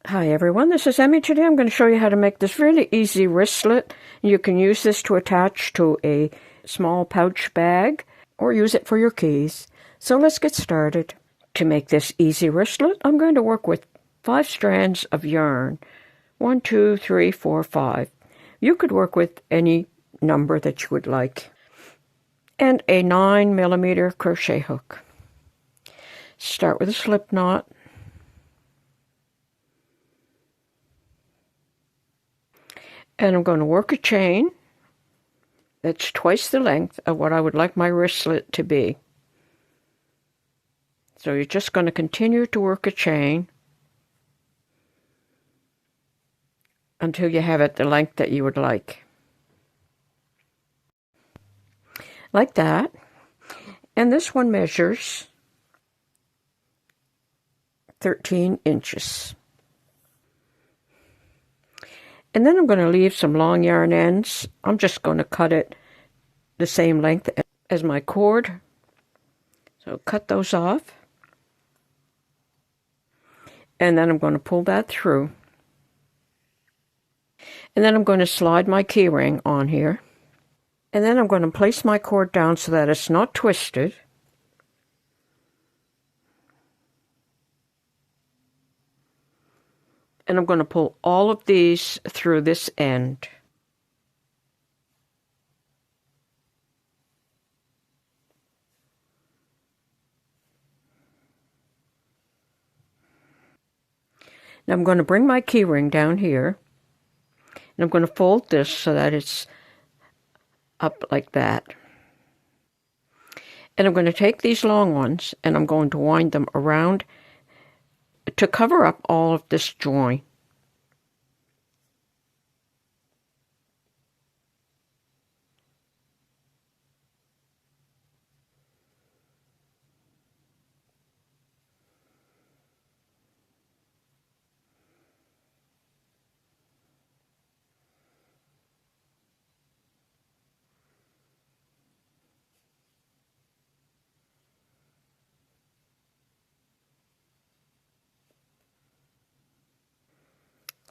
Hi everyone, this is Emmy. Today I'm going to show you how to make this really easy wristlet. You can use this to attach to a small pouch bag or use it for your keys. So let's get started. To make this easy wristlet, I'm going to work with 5 strands of yarn. 1, 2, 3, 4, 5. You could work with any number that you would like. And a 9mm crochet hook. Start with a slip knot. And I'm going to work a chain that's twice the length of what I would like my wristlet to be. So you're just going to continue to work a chain until you have it the length that you would like. Like that. And this one measures 13 inches. And then I'm going to leave some long yarn ends. I'm just going to cut it the same length as my cord. So cut those off. And then I'm going to pull that through. And then I'm going to slide my key ring on here. And then I'm going to place my cord down so that it's not twisted. And I'm going to pull all of these through this end. Now I'm going to bring my key ring down here. And I'm going to fold this so that it's up like that. And I'm going to take these long ones and I'm going to wind them around to cover up all of this join.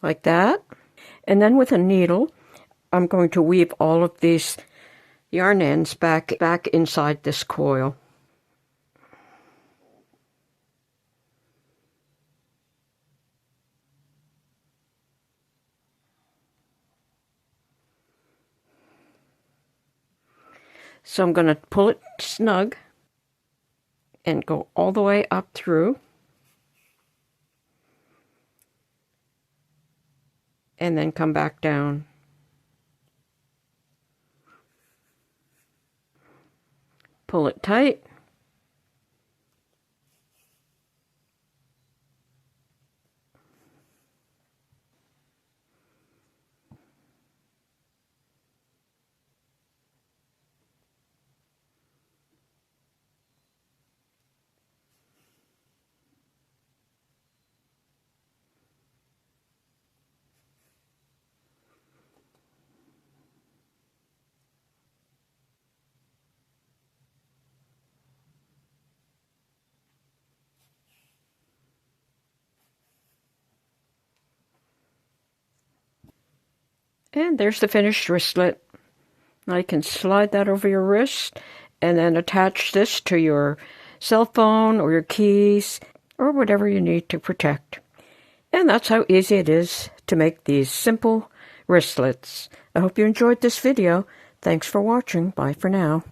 Like that. And then with a needle, I'm going to weave all of these yarn ends back inside this coil. So I'm going to pull it snug and go all the way up through. And then come back down. Pull it tight. And there's the finished wristlet. Now you can slide that over your wrist and then attach this to your cell phone or your keys or whatever you need to protect. And that's how easy it is to make these simple wristlets. I hope you enjoyed this video. Thanks for watching. Bye for now.